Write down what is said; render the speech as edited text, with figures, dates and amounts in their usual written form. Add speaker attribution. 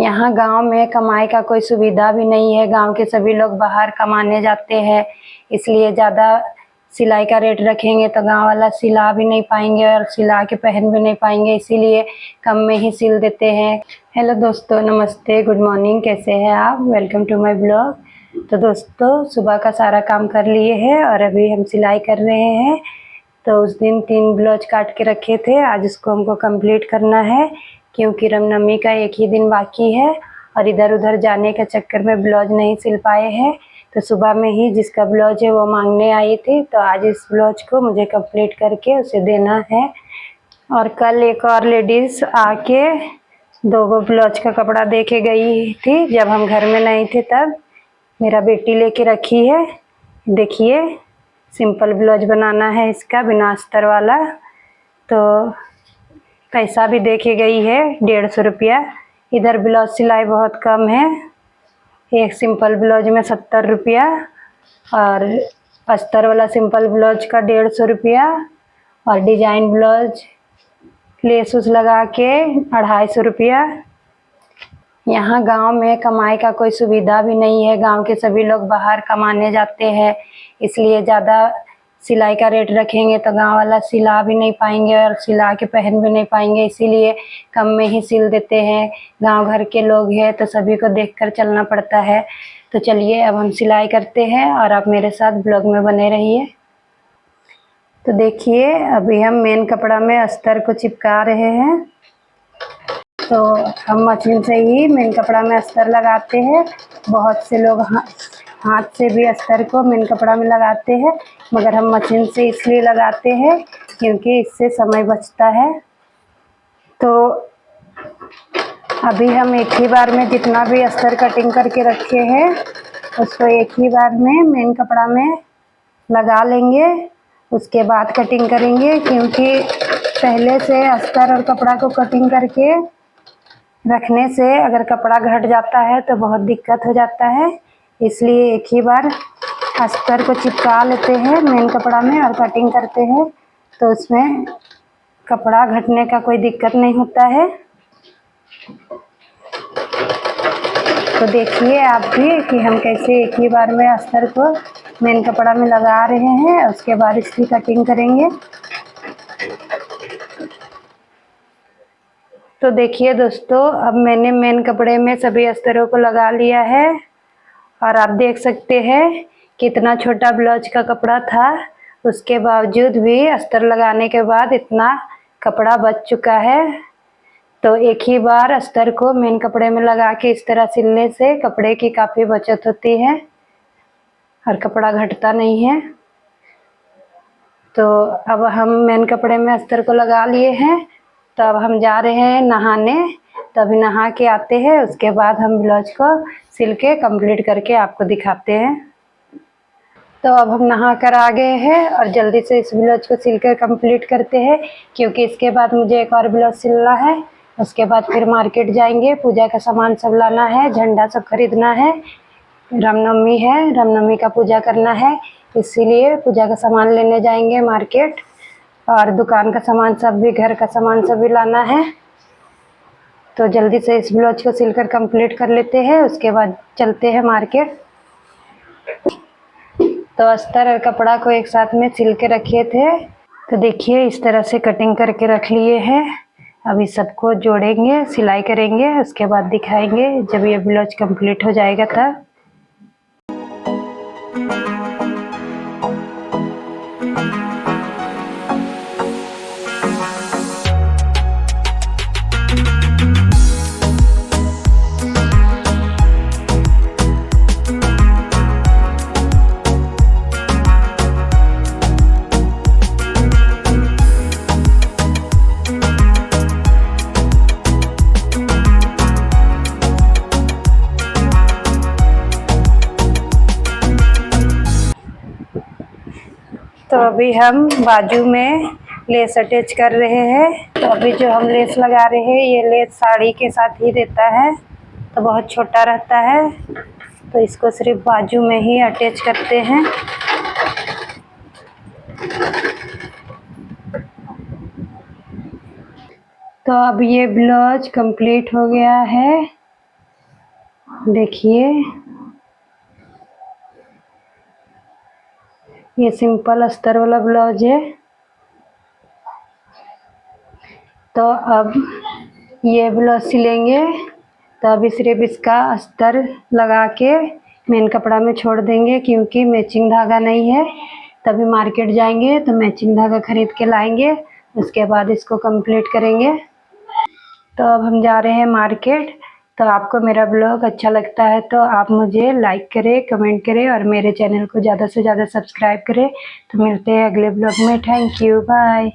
Speaker 1: यहाँ गांव में कमाई का कोई सुविधा भी नहीं है। गांव के सभी लोग बाहर कमाने जाते हैं, इसलिए ज़्यादा सिलाई का रेट रखेंगे तो गांव वाला सिला भी नहीं पाएंगे और सिला के पहन भी नहीं पाएंगे, इसीलिए कम में ही सिल देते हैं। हेलो दोस्तों, नमस्ते, गुड मॉर्निंग, कैसे हैं आप? Welcome to my blog. तो दोस्तों, सुबह का सारा काम कर लिए हैं और अभी हम सिलाई कर रहे हैं। तो उस दिन 3 ब्लाउज काट के रखे थे, आज उसको हमको कंप्लीट करना है क्योंकि रामनवमी का एक ही दिन बाकी है और इधर उधर जाने के चक्कर में ब्लाउज नहीं सिल पाए हैं। तो सुबह में ही जिसका ब्लाउज है वो मांगने आई थी, तो आज इस ब्लाउज को मुझे कंप्लीट करके उसे देना है। और कल एक और लेडीज़ आके 2 ब्लाउज का कपड़ा दे के गई थी, जब हम घर में नहीं थे तब। मेरा बेटी लेके रखी है, देखिए सिंपल ब्लाउज बनाना है इसका, बिना अस्तर वाला। तो पैसा भी दे के गई है 150 रुपया। इधर ब्लाउज सिलाई बहुत कम है, एक सिंपल ब्लाउज में 70 रुपया और अस्तर वाला सिंपल ब्लाउज का 150 रुपया और डिजाइन ब्लाउज लेस उस लगा के 250 रुपया। यहाँ गांव में कमाई का कोई सुविधा भी नहीं है। गांव के सभी लोग बाहर कमाने जाते हैं, इसलिए ज़्यादा सिलाई का रेट रखेंगे तो गांव वाला सिला भी नहीं पाएंगे और सिला के पहन भी नहीं पाएंगे, इसीलिए कम में ही सिल देते हैं। गांव घर के लोग हैं तो सभी को देखकर चलना पड़ता है। तो चलिए अब हम सिलाई करते हैं और आप मेरे साथ ब्लॉग में बने रहिए। तो देखिए, अभी हम मेन कपड़ा में अस्तर को चिपका रहे हैं। तो हम मशीन से ही मेन कपड़ा में अस्तर लगाते हैं। बहुत से लोग हाथ से भी अस्तर को मेन कपड़ा में लगाते हैं, मगर हम मशीन से इसलिए लगाते हैं क्योंकि इससे समय बचता है। तो अभी हम एक ही बार में जितना भी अस्तर कटिंग करके रखे हैं उसको एक ही बार में मेन कपड़ा में लगा लेंगे, उसके बाद कटिंग करेंगे। क्योंकि पहले से अस्तर और कपड़ा को कटिंग करके रखने से अगर कपड़ा घट जाता है तो बहुत दिक्कत हो जाता है, इसलिए एक ही बार अस्तर को चिपका लेते हैं मेन कपड़ा में और कटिंग करते हैं, तो उसमें कपड़ा घटने का कोई दिक्कत नहीं होता है। तो देखिए आप भी कि हम कैसे एक ही बार में अस्तर को मेन कपड़ा में लगा रहे हैं, उसके बाद इसकी कटिंग करेंगे। तो देखिए दोस्तों, अब मैंने मेन कपड़े में सभी अस्तरों को लगा लिया है और आप देख सकते हैं कितना छोटा ब्लाउज का कपड़ा था, उसके बावजूद भी अस्तर लगाने के बाद इतना कपड़ा बच चुका है। तो एक ही बार अस्तर को मेन कपड़े में लगा के इस तरह सिलने से कपड़े की काफ़ी बचत होती है और कपड़ा घटता नहीं है। तो अब हम मेन कपड़े में अस्तर को लगा लिए हैं, तो अब हम जा रहे हैं नहाने। तभी नहा के आते हैं, उसके बाद हम ब्लाउज को सिल के कंप्लीट करके आपको दिखाते हैं। तो अब हम नहा कर आ गए हैं और जल्दी से इस ब्लाउज को सिलकर कंप्लीट करते हैं, क्योंकि इसके बाद मुझे एक और ब्लाउज सिलना है। उसके बाद फिर मार्केट जाएंगे, पूजा का सामान सब लाना है, झंडा सब खरीदना है। रामनवमी है, रामनवमी का पूजा करना है, इसीलिए पूजा का सामान लेने जाएंगे मार्केट। और दुकान का सामान सब भी, घर का सामान सब भी लाना है। तो जल्दी से इस ब्लाउज को सिलकर कंप्लीट कर लेते हैं, उसके बाद चलते हैं मार्केट। तो अस्तर और कपड़ा को एक साथ में सिल के रखे थे, तो देखिए इस तरह से कटिंग करके रख लिए हैं। अभी सबको जोड़ेंगे, सिलाई करेंगे, उसके बाद दिखाएंगे जब ये ब्लाउज कंप्लीट हो जाएगा तब। तो अभी हम बाजू में लेस अटैच कर रहे हैं। तो अभी जो हम लेस लगा रहे हैं, ये लेस साड़ी के साथ ही देता है, तो बहुत छोटा रहता है, तो इसको सिर्फ बाजू में ही अटैच करते हैं। तो अब ये ब्लाउज कंप्लीट हो गया है। देखिए ये सिंपल अस्तर वाला ब्लाउज है। तो अब ये ब्लाउज सिलेंगे तो अभी सिर्फ इसका अस्तर लगा के मेन कपड़ा में छोड़ देंगे, क्योंकि मैचिंग धागा नहीं है। तभी मार्केट जाएंगे तो मैचिंग धागा खरीद के लाएंगे, उसके बाद इसको कंप्लीट करेंगे। तो अब हम जा रहे हैं मार्केट। तो आपको मेरा ब्लॉग अच्छा लगता है तो आप मुझे लाइक करें, कमेंट करें और मेरे चैनल को ज़्यादा से ज़्यादा सब्सक्राइब करें। तो मिलते हैं अगले ब्लॉग में। Thank you, bye.